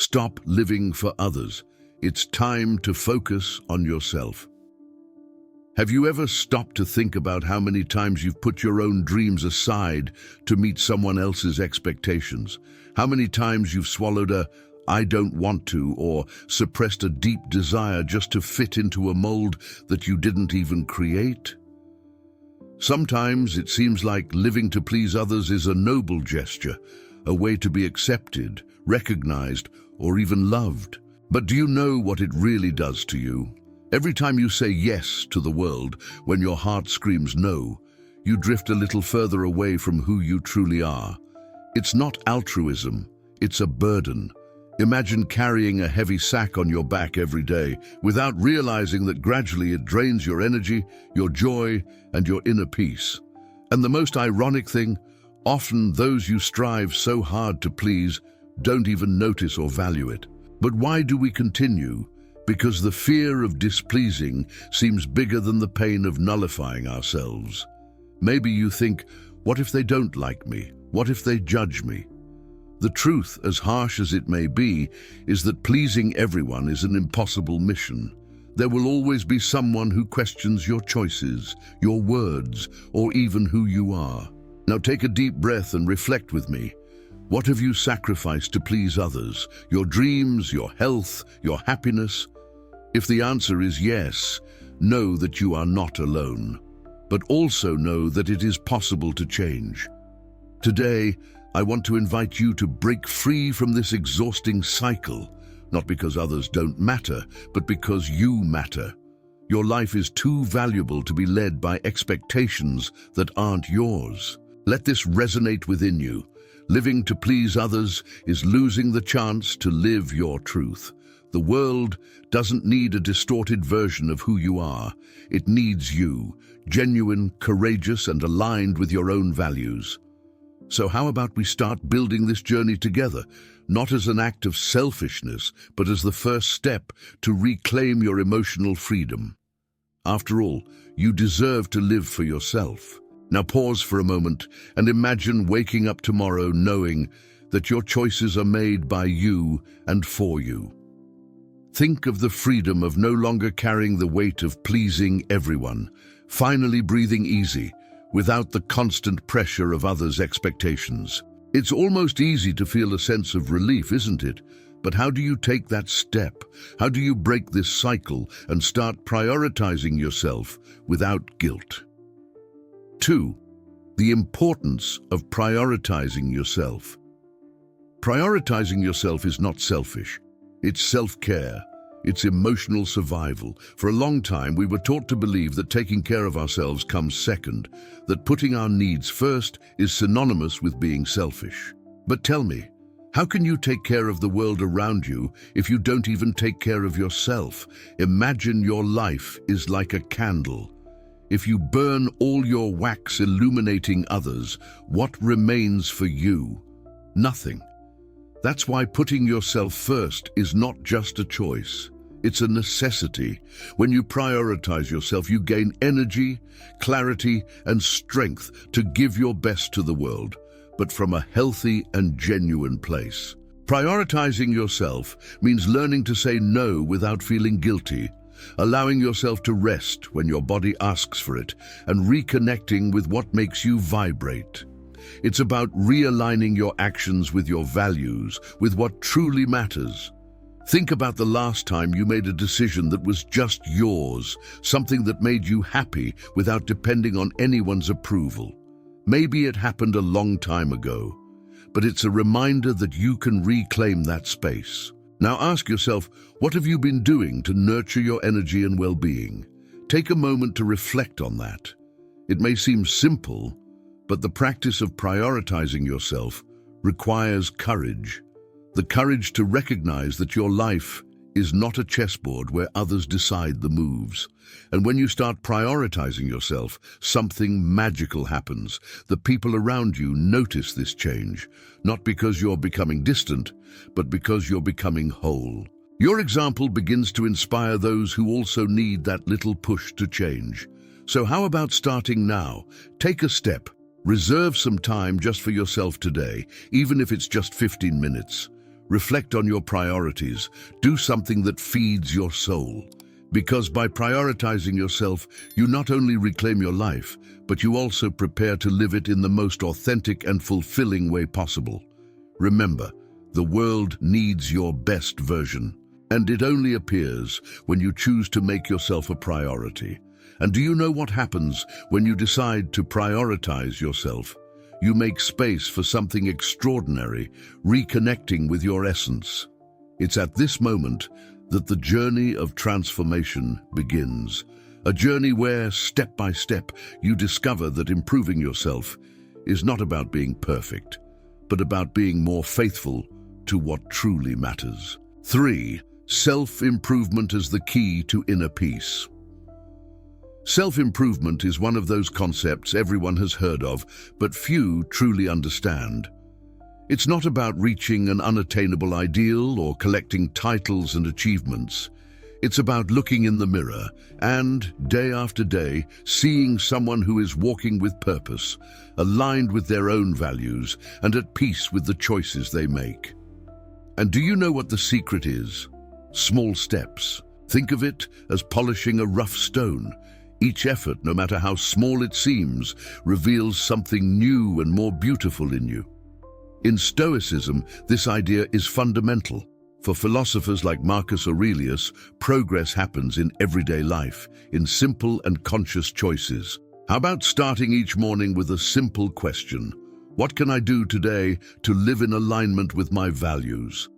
Stop living for others. It's time to focus on yourself. Have you ever stopped to think about how many times you've put your own dreams aside to meet someone else's expectations? How many times you've swallowed a "I don't want to" or suppressed a deep desire just to fit into a mold that you didn't even create? Sometimes it seems like living to please others is a noble gesture, a way to be accepted, recognized, or even loved. But do you know what it really does to you? Every time you say yes to the world when your heart screams no, you drift a little further away from who you truly are. It's not altruism, it's a burden. Imagine carrying a heavy sack on your back every day without realizing that gradually it drains your energy, your joy, and your inner peace. And the most ironic thing, often those you strive so hard to please don't even notice or value it. But why do we continue? Because the fear of displeasing seems bigger than the pain of nullifying ourselves. Maybe you think, what if they don't like me? What if they judge me? The truth, as harsh as it may be, is that pleasing everyone is an impossible mission. There will always be someone who questions your choices, your words, or even who you are. Now take a deep breath and reflect with me. What have you sacrificed to please others? Your dreams, your health, your happiness? If the answer is yes, know that you are not alone. But also know that it is possible to change. Today, I want to invite you to break free from this exhausting cycle, not because others don't matter, but because you matter. Your life is too valuable to be led by expectations that aren't yours. Let this resonate within you. Living to please others is losing the chance to live your truth. The world doesn't need a distorted version of who you are. It needs you, genuine, courageous, and aligned with your own values. So how about we start building this journey together, not as an act of selfishness, but as the first step to reclaim your emotional freedom. After all, you deserve to live for yourself. Now pause for a moment and imagine waking up tomorrow knowing that your choices are made by you and for you. Think of the freedom of no longer carrying the weight of pleasing everyone, finally breathing easy, without the constant pressure of others' expectations. It's almost easy to feel a sense of relief, isn't it? But how do you take that step? How do you break this cycle and start prioritizing yourself without guilt? 2. The importance of prioritizing yourself. Prioritizing yourself is not selfish. It's self-care. It's emotional survival. For a long time, we were taught to believe that taking care of ourselves comes second, that putting our needs first is synonymous with being selfish. But tell me, how can you take care of the world around you if you don't even take care of yourself? Imagine your life is like a candle. If you burn all your wax illuminating others, what remains for you? Nothing. That's why putting yourself first is not just a choice. It's a necessity. When you prioritize yourself, you gain energy, clarity, and strength to give your best to the world, but from a healthy and genuine place. Prioritizing yourself means learning to say no without feeling guilty, allowing yourself to rest when your body asks for it, and reconnecting with what makes you vibrate. It's about realigning your actions with your values, with what truly matters. Think about the last time you made a decision that was just yours, something that made you happy without depending on anyone's approval. Maybe it happened a long time ago, but it's a reminder that you can reclaim that space. Now ask yourself, what have you been doing to nurture your energy and well-being? Take a moment to reflect on that. It may seem simple, but the practice of prioritizing yourself requires courage. The courage to recognize that your life is not a chessboard where others decide the moves. And when you start prioritizing yourself, something magical happens. The people around you notice this change, not because you're becoming distant, but because you're becoming whole. Your example begins to inspire those who also need that little push to change. So how about starting now? Take a step. Reserve some time just for yourself today, even if it's just 15 minutes. Reflect on your priorities. Do something that feeds your soul. Because by prioritizing yourself, you not only reclaim your life, but you also prepare to live it in the most authentic and fulfilling way possible. Remember, the world needs your best version, and it only appears when you choose to make yourself a priority. And do you know what happens when you decide to prioritize yourself? You make space for something extraordinary, reconnecting with your essence. It's at this moment that the journey of transformation begins. A journey where, step by step, you discover that improving yourself is not about being perfect, but about being more faithful to what truly matters. 3. Self-improvement as the key to inner peace. Self-improvement is one of those concepts everyone has heard of, but few truly understand. It's not about reaching an unattainable ideal or collecting titles and achievements. It's about looking in the mirror and, day after day, seeing someone who is walking with purpose, aligned with their own values, and at peace with the choices they make. And do you know what the secret is? Small steps. Think of it as polishing a rough stone. Each effort, no matter how small it seems, reveals something new and more beautiful in you. In Stoicism, this idea is fundamental. For philosophers like Marcus Aurelius, progress happens in everyday life, in simple and conscious choices. How about starting each morning with a simple question? What can I do today to live in alignment with my values?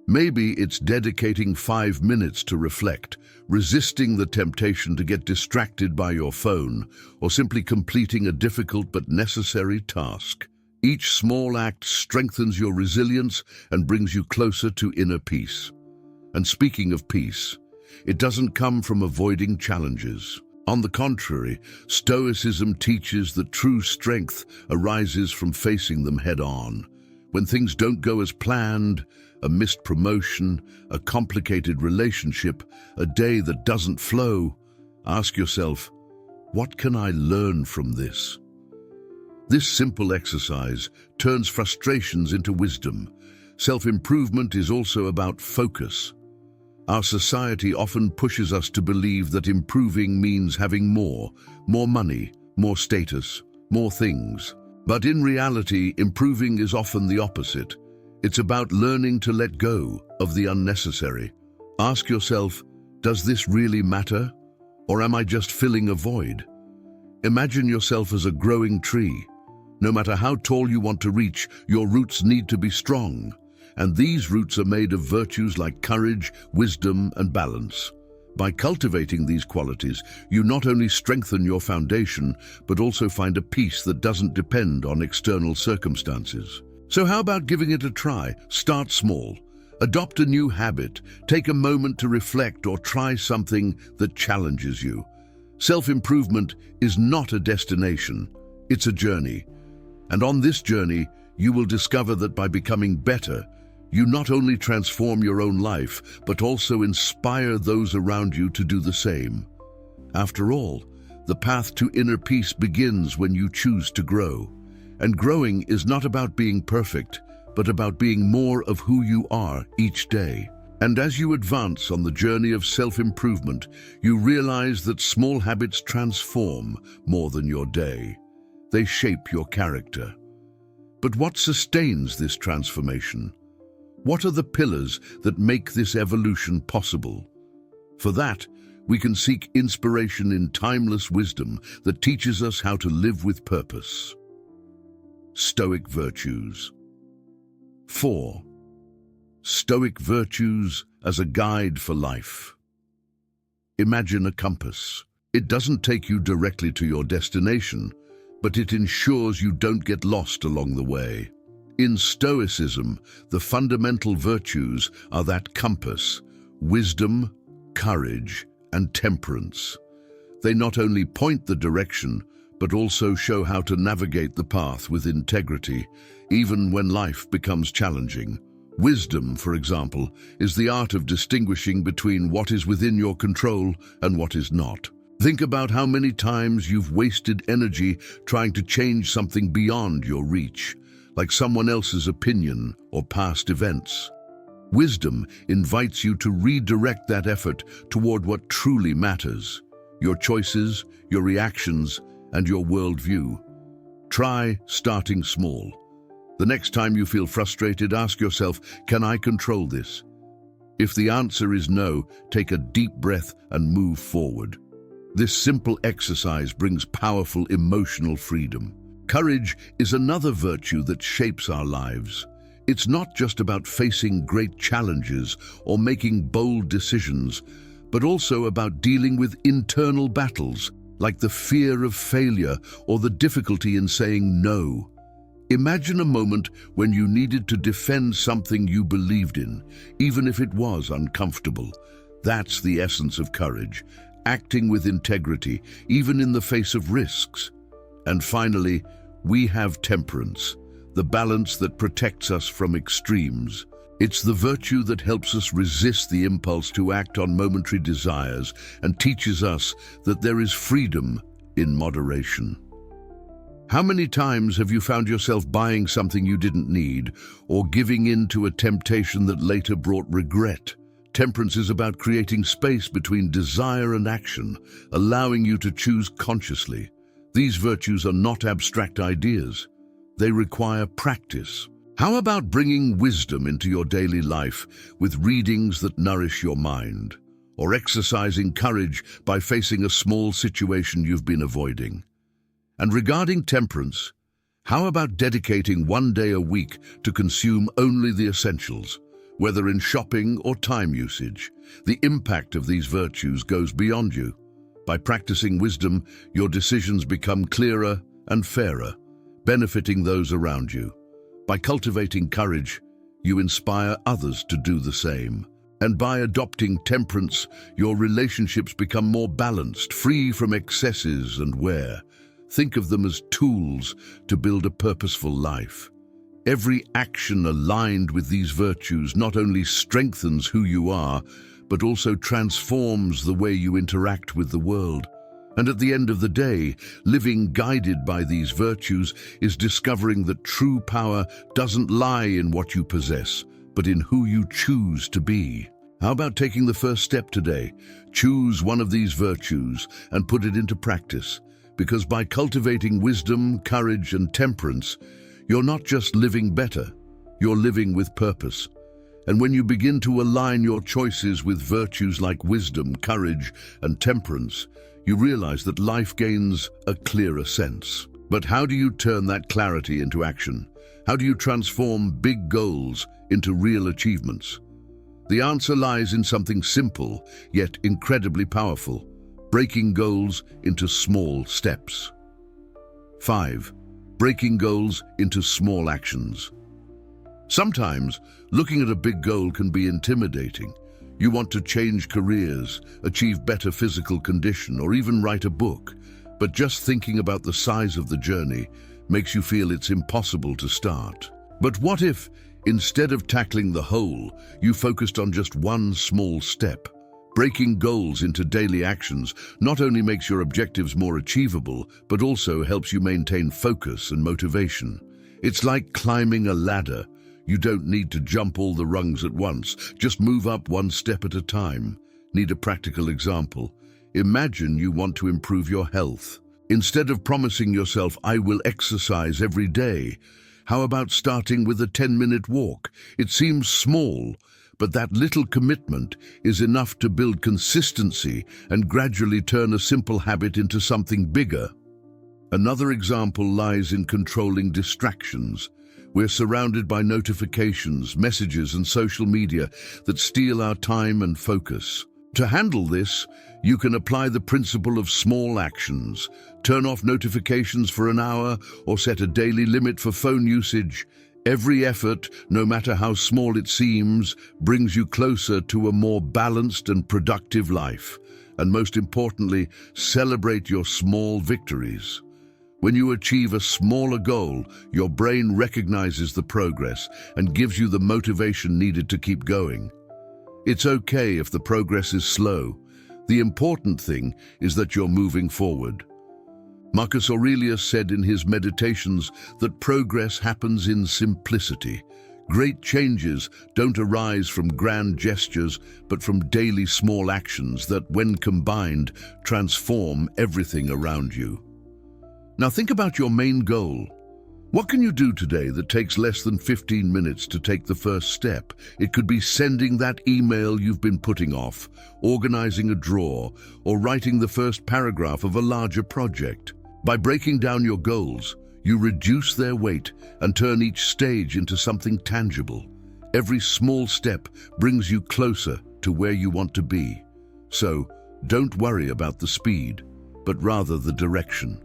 Maybe it's dedicating 5 minutes to reflect, resisting the temptation to get distracted by your phone, or simply completing a difficult but necessary task. Each small act strengthens your resilience and brings you closer to inner peace. And speaking of peace, it doesn't come from avoiding challenges. On the contrary, Stoicism teaches that true strength arises from facing them head-on. When things don't go as planned, a missed promotion, a complicated relationship, a day that doesn't flow, ask yourself, what can I learn from this? This simple exercise turns frustrations into wisdom. Self-improvement is also about focus. Our society often pushes us to believe that improving means having more money, more status, more things. But in reality, improving is often the opposite. It's about learning to let go of the unnecessary. Ask yourself, does this really matter? Or am I just filling a void? Imagine yourself as a growing tree. No matter how tall you want to reach, your roots need to be strong. And these roots are made of virtues like courage, wisdom, and balance. By cultivating these qualities, you not only strengthen your foundation, but also find a peace that doesn't depend on external circumstances. So how about giving it a try? Start small. Adopt a new habit. Take a moment to reflect or try something that challenges you. Self-improvement is not a destination, it's a journey. And on this journey, you will discover that by becoming better, you not only transform your own life, but also inspire those around you to do the same. After all, the path to inner peace begins when you choose to grow. And growing is not about being perfect, but about being more of who you are each day. And as you advance on the journey of self-improvement, you realize that small habits transform more than your day. They shape your character. But what sustains this transformation? What are the pillars that make this evolution possible? For that, we can seek inspiration in timeless wisdom that teaches us how to live with purpose. Stoic virtues. 4. Stoic virtues as a guide for life. Imagine a compass. It doesn't take you directly to your destination, but it ensures you don't get lost along the way. In Stoicism, the fundamental virtues are that compass: wisdom, courage, and temperance. They not only point the direction, but also show how to navigate the path with integrity, even when life becomes challenging. Wisdom, for example, is the art of distinguishing between what is within your control and what is not. Think about how many times you've wasted energy trying to change something beyond your reach, like someone else's opinion or past events. Wisdom invites you to redirect that effort toward what truly matters: your choices, your reactions, and your worldview. Try starting small. The next time you feel frustrated, ask yourself, can I control this? If the answer is no, take a deep breath and move forward. This simple exercise brings powerful emotional freedom. Courage is another virtue that shapes our lives. It's not just about facing great challenges or making bold decisions, but also about dealing with internal battles, like the fear of failure or the difficulty in saying no. Imagine a moment when you needed to defend something you believed in, even if it was uncomfortable. That's the essence of courage, acting with integrity, even in the face of risks. And finally, we have temperance, the balance that protects us from extremes. It's the virtue that helps us resist the impulse to act on momentary desires and teaches us that there is freedom in moderation. How many times have you found yourself buying something you didn't need or giving in to a temptation that later brought regret? Temperance is about creating space between desire and action, allowing you to choose consciously. These virtues are not abstract ideas. They require practice. How about bringing wisdom into your daily life with readings that nourish your mind, or exercising courage by facing a small situation you've been avoiding? And regarding temperance, how about dedicating one day a week to consume only the essentials, whether in shopping or time usage? The impact of these virtues goes beyond you. By practicing wisdom, your decisions become clearer and fairer, benefiting those around you. By cultivating courage, you inspire others to do the same. And by adopting temperance, your relationships become more balanced, free from excesses and wear. Think of them as tools to build a purposeful life. Every action aligned with these virtues not only strengthens who you are, but also transforms the way you interact with the world. And at the end of the day, living guided by these virtues is discovering that true power doesn't lie in what you possess, but in who you choose to be. How about taking the first step today? Choose one of these virtues and put it into practice. Because by cultivating wisdom, courage, and temperance, you're not just living better, you're living with purpose. And when you begin to align your choices with virtues like wisdom, courage, and temperance, you realize that life gains a clearer sense. But how do you turn that clarity into action? How do you transform big goals into real achievements? The answer lies in something simple, yet incredibly powerful: breaking goals into small steps. 5. Breaking goals into small actions. Sometimes, looking at a big goal can be intimidating. You want to change careers, achieve better physical condition, or even write a book. But just thinking about the size of the journey makes you feel it's impossible to start. But what if, instead of tackling the whole, you focused on just one small step? Breaking goals into daily actions not only makes your objectives more achievable, but also helps you maintain focus and motivation. It's like climbing a ladder. You don't need to jump all the rungs at once, just move up one step at a time. Need a practical example? Imagine you want to improve your health. Instead of promising yourself, "I will exercise every day," how about starting with a 10-minute walk? It seems small, but that little commitment is enough to build consistency and gradually turn a simple habit into something bigger. Another example lies in controlling distractions. We're surrounded by notifications, messages, and social media that steal our time and focus. To handle this, you can apply the principle of small actions. Turn off notifications for an hour or set a daily limit for phone usage. Every effort, no matter how small it seems, brings you closer to a more balanced and productive life. And most importantly, celebrate your small victories. When you achieve a smaller goal, your brain recognizes the progress and gives you the motivation needed to keep going. It's okay if the progress is slow. The important thing is that you're moving forward. Marcus Aurelius said in his Meditations that progress happens in simplicity. Great changes don't arise from grand gestures, but from daily small actions that, when combined, transform everything around you. Now think about your main goal. What can you do today that takes less than 15 minutes to take the first step? It could be sending that email you've been putting off, organizing a drawer, or writing the first paragraph of a larger project. By breaking down your goals, you reduce their weight and turn each stage into something tangible. Every small step brings you closer to where you want to be. So, don't worry about the speed, but rather the direction.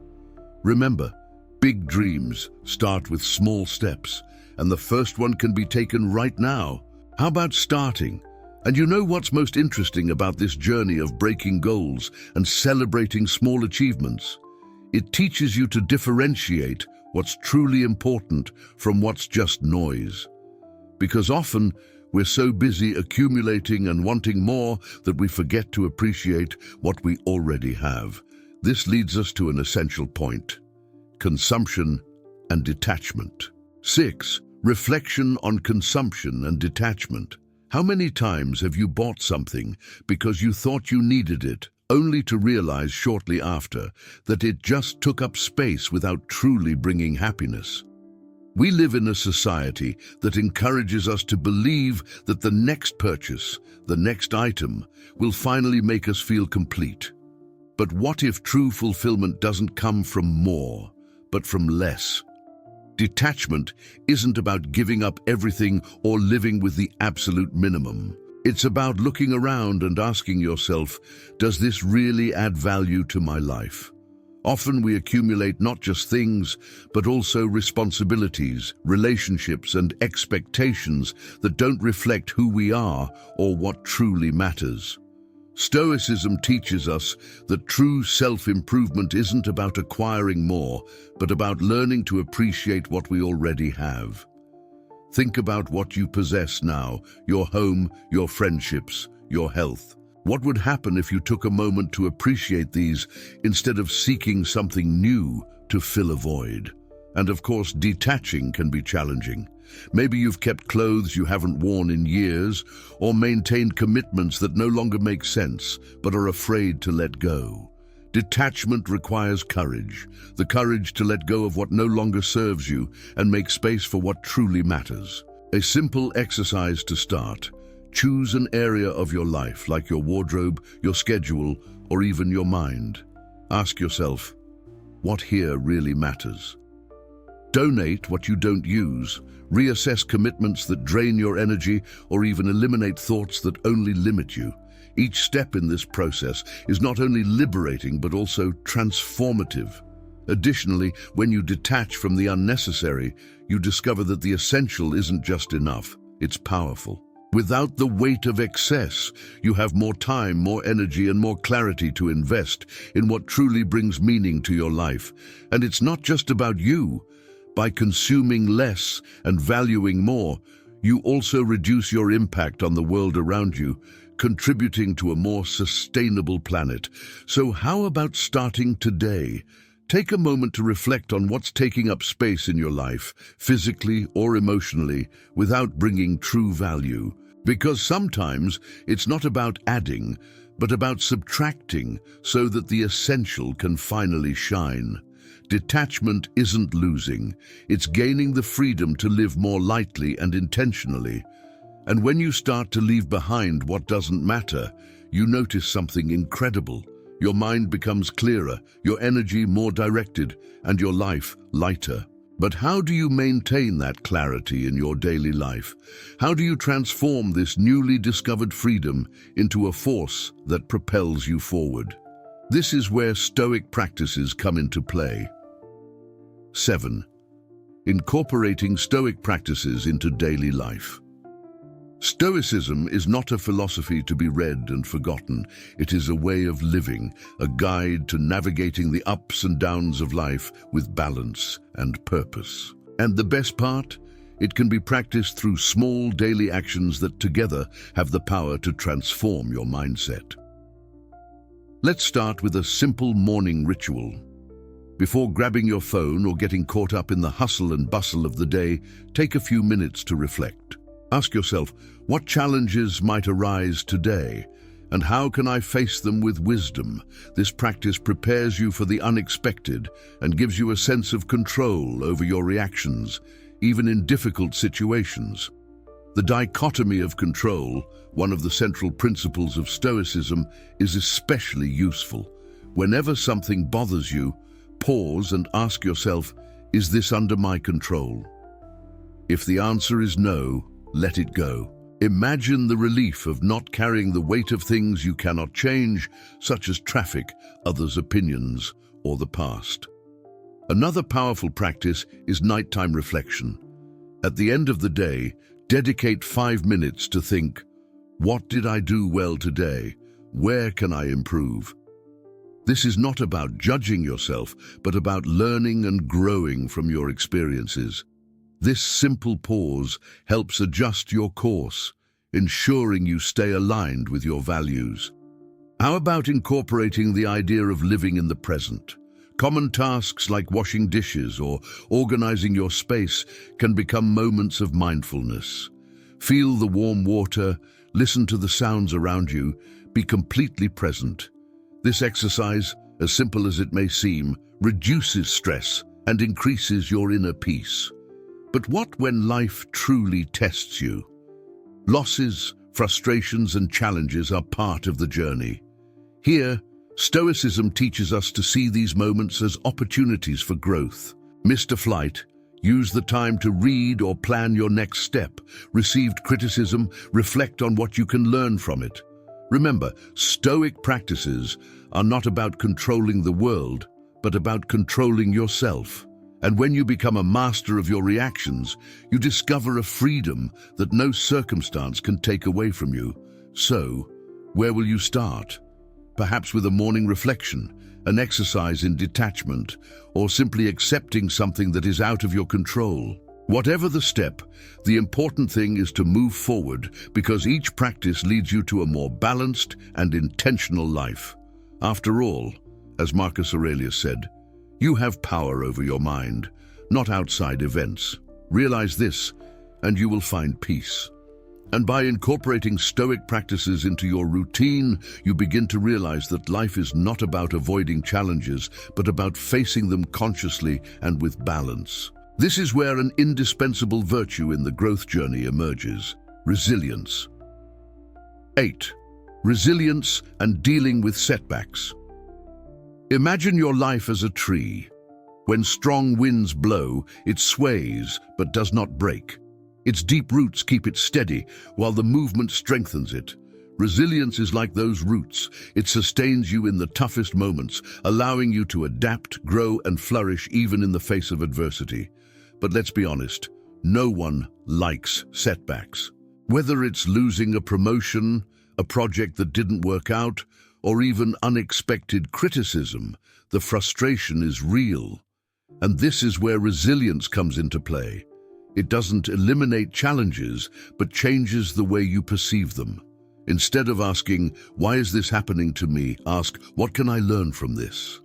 Remember, big dreams start with small steps, and the first one can be taken right now. How about starting? And you know what's most interesting about this journey of breaking goals and celebrating small achievements? It teaches you to differentiate what's truly important from what's just noise. Because often, we're so busy accumulating and wanting more that we forget to appreciate what we already have. This leads us to an essential point: consumption and detachment. 6. Reflection on consumption and detachment. How many times have you bought something because you thought you needed it, only to realize shortly after that it just took up space without truly bringing happiness? We live in a society that encourages us to believe that the next purchase, the next item, will finally make us feel complete. But what if true fulfillment doesn't come from more, but from less? Detachment isn't about giving up everything or living with the absolute minimum. It's about looking around and asking yourself, does this really add value to my life? Often we accumulate not just things, but also responsibilities, relationships, and expectations that don't reflect who we are or what truly matters. Stoicism teaches us that true self-improvement isn't about acquiring more, but about learning to appreciate what we already have. Think about what you possess now: your home, your friendships, your health. What would happen if you took a moment to appreciate these instead of seeking something new to fill a void? And of course, detaching can be challenging. Maybe you've kept clothes you haven't worn in years, or maintained commitments that no longer make sense, but are afraid to let go. Detachment requires courage, the courage to let go of what no longer serves you and make space for what truly matters. A simple exercise to start: choose an area of your life, like your wardrobe, your schedule, or even your mind. Ask yourself, what here really matters? Donate what you don't use, reassess commitments that drain your energy, or even eliminate thoughts that only limit you. Each step in this process is not only liberating but also transformative. Additionally, when you detach from the unnecessary, you discover that the essential isn't just enough, it's powerful. Without the weight of excess, you have more time, more energy, and more clarity to invest in what truly brings meaning to your life. And it's not just about you. By consuming less and valuing more, you also reduce your impact on the world around you, contributing to a more sustainable planet. So how about starting today? Take a moment to reflect on what's taking up space in your life, physically or emotionally, without bringing true value. Because sometimes it's not about adding, but about subtracting so that the essential can finally shine. Detachment isn't losing, it's gaining the freedom to live more lightly and intentionally. And when you start to leave behind what doesn't matter, you notice something incredible. Your mind becomes clearer, your energy more directed, and your life lighter. But how do you maintain that clarity in your daily life? How do you transform this newly discovered freedom into a force that propels you forward? This is where Stoic practices come into play. 7. Incorporating Stoic practices into daily life. Stoicism is not a philosophy to be read and forgotten. It is a way of living, a guide to navigating the ups and downs of life with balance and purpose. And the best part? It can be practiced through small daily actions that together have the power to transform your mindset. Let's start with a simple morning ritual. Before grabbing your phone or getting caught up in the hustle and bustle of the day, take a few minutes to reflect. Ask yourself, what challenges might arise today, and how can I face them with wisdom? This practice prepares you for the unexpected and gives you a sense of control over your reactions, even in difficult situations. The dichotomy of control, one of the central principles of Stoicism, is especially useful. Whenever something bothers you, pause and ask yourself, is this under my control? If the answer is no, let it go. Imagine the relief of not carrying the weight of things you cannot change, such as traffic, others' opinions, or the past. Another powerful practice is nighttime reflection. At the end of the day, dedicate 5 minutes to think, what did I do well today? Where can I improve? This is not about judging yourself, but about learning and growing from your experiences. This simple pause helps adjust your course, ensuring you stay aligned with your values. How about incorporating the idea of living in the present? Common tasks like washing dishes or organizing your space can become moments of mindfulness. Feel the warm water, listen to the sounds around you, be completely present. This exercise, as simple as it may seem, reduces stress and increases your inner peace. But what when life truly tests you? Losses, frustrations, and challenges are part of the journey. Here, Stoicism teaches us to see these moments as opportunities for growth. Missed a flight? Use the time to read or plan your next step. Received criticism? Reflect on what you can learn from it. Remember, Stoic practices are not about controlling the world, but about controlling yourself. And when you become a master of your reactions, you discover a freedom that no circumstance can take away from you. So, where will you start? Perhaps with a morning reflection, an exercise in detachment, or simply accepting something that is out of your control. Whatever the step, the important thing is to move forward, because each practice leads you to a more balanced and intentional life. After all, as Marcus Aurelius said, you have power over your mind, not outside events. Realize this, and you will find peace. And by incorporating Stoic practices into your routine, you begin to realize that life is not about avoiding challenges, but about facing them consciously and with balance. This is where an indispensable virtue in the growth journey emerges: resilience. 8. Resilience and dealing with setbacks. Imagine your life as a tree. When strong winds blow, it sways but does not break. Its deep roots keep it steady, while the movement strengthens it. Resilience is like those roots. It sustains you in the toughest moments, allowing you to adapt, grow, and flourish even in the face of adversity. But let's be honest, no one likes setbacks. Whether it's losing a promotion, a project that didn't work out, or even unexpected criticism, the frustration is real. And this is where resilience comes into play. It doesn't eliminate challenges, but changes the way you perceive them. Instead of asking, why is this happening to me? Ask, what can I learn from this?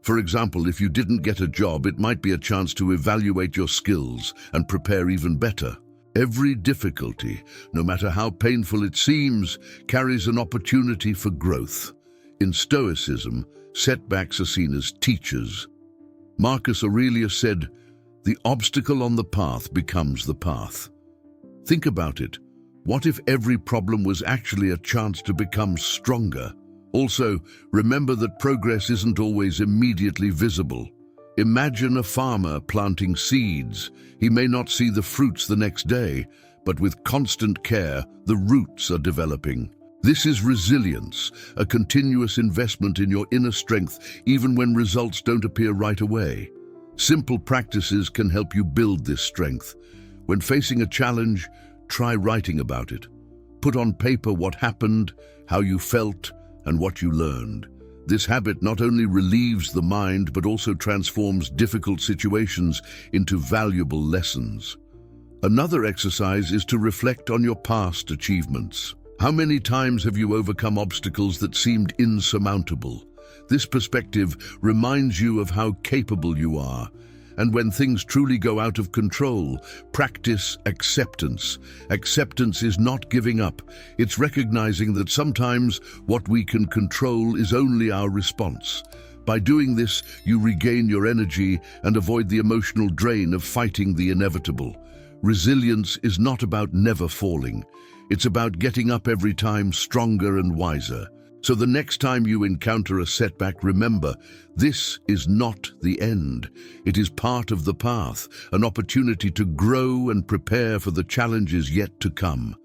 For example, if you didn't get a job, it might be a chance to evaluate your skills and prepare even better. Every difficulty, no matter how painful it seems, carries an opportunity for growth. In Stoicism, setbacks are seen as teachers. Marcus Aurelius said, "The obstacle on the path becomes the path." Think about it. What if every problem was actually a chance to become stronger? Also, remember that progress isn't always immediately visible. Imagine a farmer planting seeds. He may not see the fruits the next day, but with constant care, the roots are developing. This is resilience, a continuous investment in your inner strength, even when results don't appear right away. Simple practices can help you build this strength. When facing a challenge, try writing about it. Put on paper what happened, how you felt, and what you learned. This habit not only relieves the mind, but also transforms difficult situations into valuable lessons. Another exercise is to reflect on your past achievements. How many times have you overcome obstacles that seemed insurmountable? This perspective reminds you of how capable you are. And when things truly go out of control, practice acceptance. Acceptance is not giving up. It's recognizing that sometimes what we can control is only our response. By doing this, you regain your energy and avoid the emotional drain of fighting the inevitable. Resilience is not about never falling. It's about getting up every time stronger and wiser. So the next time you encounter a setback, remember, this is not the end. It is part of the path, an opportunity to grow and prepare for the challenges yet to come.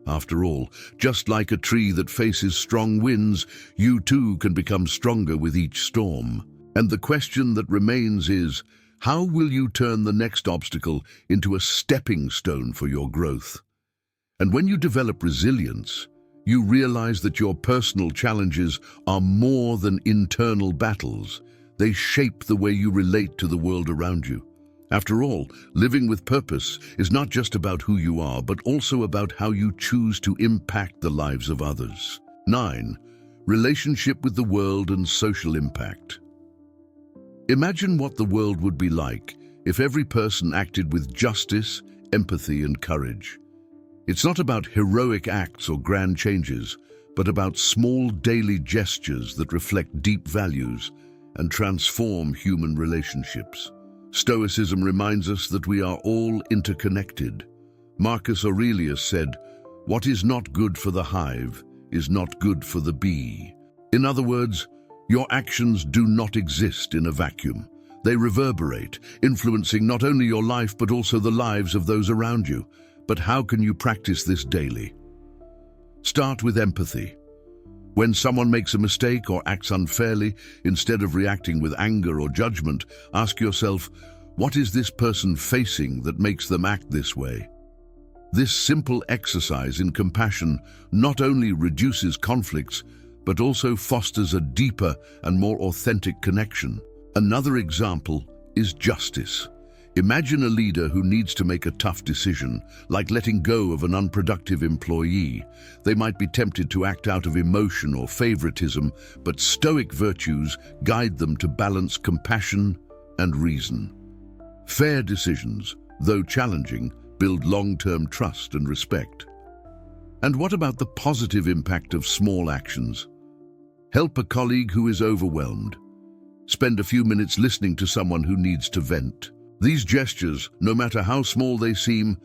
After all, just like a tree that faces strong winds, you too can become stronger with each storm. And the question that remains is, how will you turn the next obstacle into a stepping stone for your growth? And when you develop resilience, you realize that your personal challenges are more than internal battles. They shape the way you relate to the world around you. After all, living with purpose is not just about who you are, but also about how you choose to impact the lives of others. 9. Relationship with the world and social impact. Imagine what the world would be like if every person acted with justice, empathy, and courage. It's not about heroic acts or grand changes, but about small daily gestures that reflect deep values and transform human relationships. Stoicism reminds us that we are all interconnected. Marcus Aurelius said, "What is not good for the hive is not good for the bee." In other words, your actions do not exist in a vacuum. They reverberate, influencing not only your life but also the lives of those around you. But how can you practice this daily? Start with empathy. When someone makes a mistake or acts unfairly, instead of reacting with anger or judgment, ask yourself, what is this person facing that makes them act this way? This simple exercise in compassion not only reduces conflicts, but also fosters a deeper and more authentic connection. Another example is justice. Imagine a leader who needs to make a tough decision, like letting go of an unproductive employee. They might be tempted to act out of emotion or favoritism, but Stoic virtues guide them to balance compassion and reason. Fair decisions, though challenging, build long-term trust and respect. And what about the positive impact of small actions? Help a colleague who is overwhelmed. Spend a few minutes listening to someone who needs to vent. These gestures, no matter how small they seem,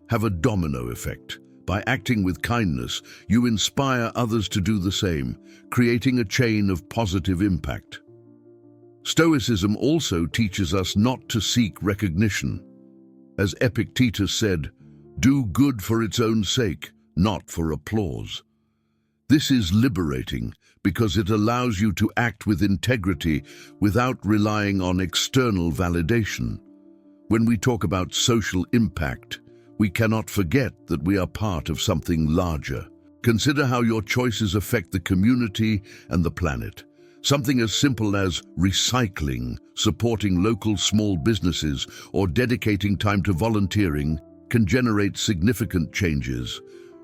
have a domino effect. By acting with kindness, you inspire others to do the same, creating a chain of positive impact. Stoicism also teaches us not to seek recognition. As Epictetus said, "Do good for its own sake, not for applause." This is liberating because it allows you to act with integrity without relying on external validation. When we talk about social impact, we cannot forget that we are part of something larger. Consider how your choices affect the community and the planet. Something as simple as recycling, supporting local small businesses, or dedicating time to volunteering can generate significant changes.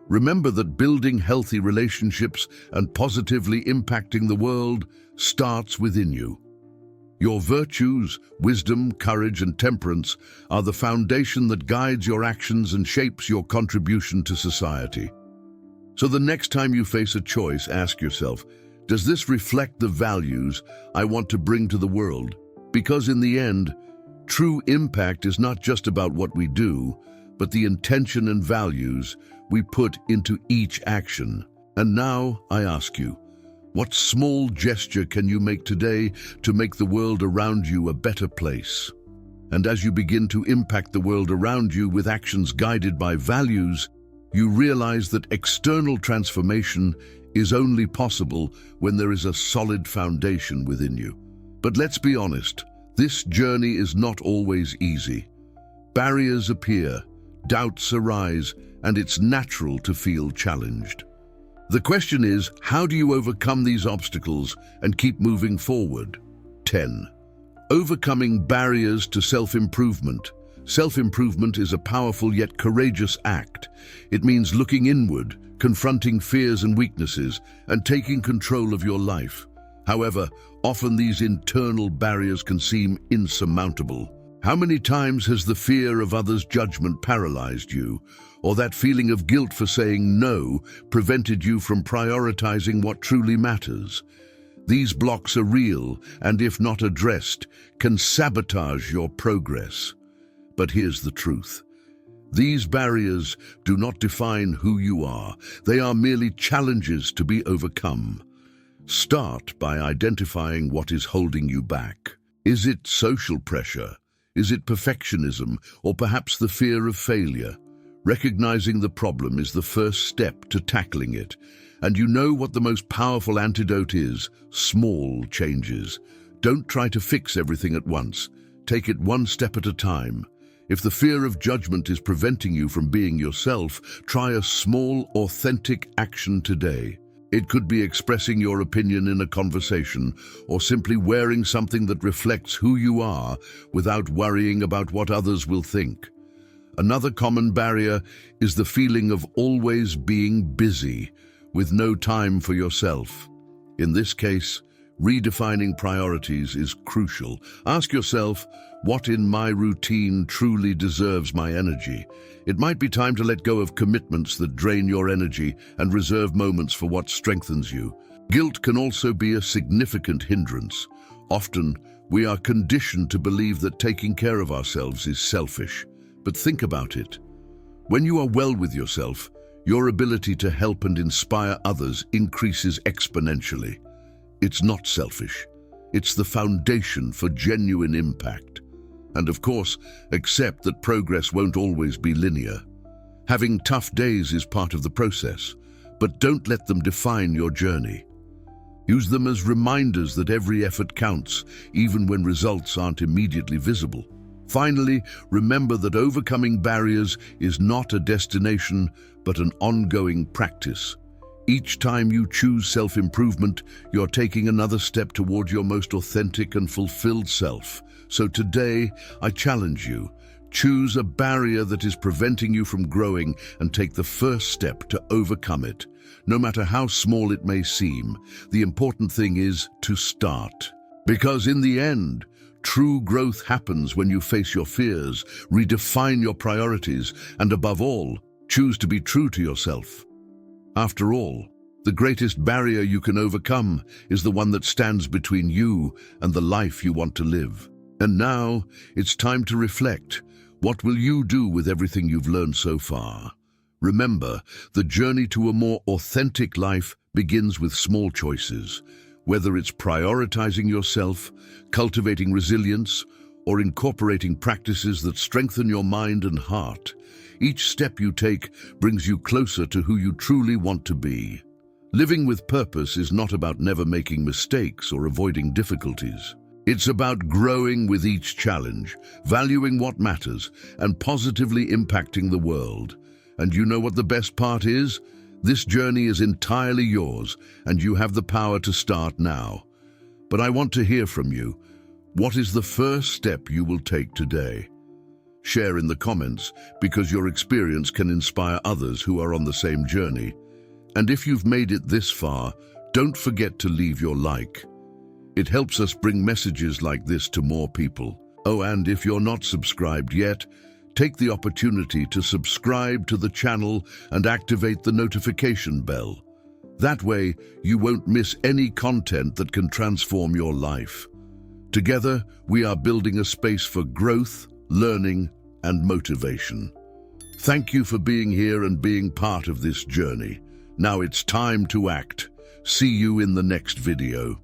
Remember that building healthy relationships and positively impacting the world starts within you. Your virtues, wisdom, courage, and temperance are the foundation that guides your actions and shapes your contribution to society. So the next time you face a choice, ask yourself, does this reflect the values I want to bring to the world? Because in the end, true impact is not just about what we do, but the intention and values we put into each action. And now I ask you, what small gesture can you make today to make the world around you a better place? And as you begin to impact the world around you with actions guided by values, you realize that external transformation is only possible when there is a solid foundation within you. But let's be honest, this journey is not always easy. Barriers appear, doubts arise, and it's natural to feel challenged. The question is, how do you overcome these obstacles and keep moving forward? 10. Overcoming barriers to self-improvement. Self-improvement is a powerful yet courageous act. It means looking inward, confronting fears and weaknesses, and taking control of your life. However, often these internal barriers can seem insurmountable. How many times has the fear of others' judgment paralyzed you, or that feeling of guilt for saying no prevented you from prioritizing what truly matters? These blocks are real, and if not addressed, can sabotage your progress. But here's the truth. These barriers do not define who you are. They are merely challenges to be overcome. Start by identifying what is holding you back. Is it social pressure? Is it perfectionism, or perhaps the fear of failure? Recognizing the problem is the first step to tackling it. And you know what the most powerful antidote is: small changes. Don't try to fix everything at once. Take it one step at a time. If the fear of judgment is preventing you from being yourself, try a small, authentic action today. It could be expressing your opinion in a conversation, or simply wearing something that reflects who you are without worrying about what others will think. Another common barrier is the feeling of always being busy, with no time for yourself. In this case, redefining priorities is crucial. Ask yourself, what in my routine truly deserves my energy? It might be time to let go of commitments that drain your energy and reserve moments for what strengthens you. Guilt can also be a significant hindrance. Often, we are conditioned to believe that taking care of ourselves is selfish. But think about it. When you are well with yourself, your ability to help and inspire others increases exponentially. It's not selfish. It's the foundation for genuine impact. And of course, accept that progress won't always be linear. Having tough days is part of the process, but don't let them define your journey. Use them as reminders that every effort counts, even when results aren't immediately visible. Finally, remember that overcoming barriers is not a destination, but an ongoing practice. Each time you choose self-improvement, you're taking another step toward your most authentic and fulfilled self. So today, I challenge you. Choose a barrier that is preventing you from growing and take the first step to overcome it. No matter how small it may seem, the important thing is to start. Because in the end, true growth happens when you face your fears, redefine your priorities, and above all, choose to be true to yourself. After all, the greatest barrier you can overcome is the one that stands between you and the life you want to live. And now, it's time to reflect. What will you do with everything you've learned so far? Remember, the journey to a more authentic life begins with small choices. Whether it's prioritizing yourself, cultivating resilience, or incorporating practices that strengthen your mind and heart, each step you take brings you closer to who you truly want to be. Living with purpose is not about never making mistakes or avoiding difficulties. It's about growing with each challenge, valuing what matters, and positively impacting the world. And you know what the best part is? This journey is entirely yours, and you have the power to start now. But I want to hear from you. What is the first step you will take today? Share in the comments, because your experience can inspire others who are on the same journey. And if you've made it this far, don't forget to leave your like. It helps us bring messages like this to more people. Oh, and if you're not subscribed yet, take the opportunity to subscribe to the channel and activate the notification bell. That way, you won't miss any content that can transform your life. Together, we are building a space for growth, learning, and motivation. Thank you for being here and being part of this journey. Now it's time to act. See you in the next video.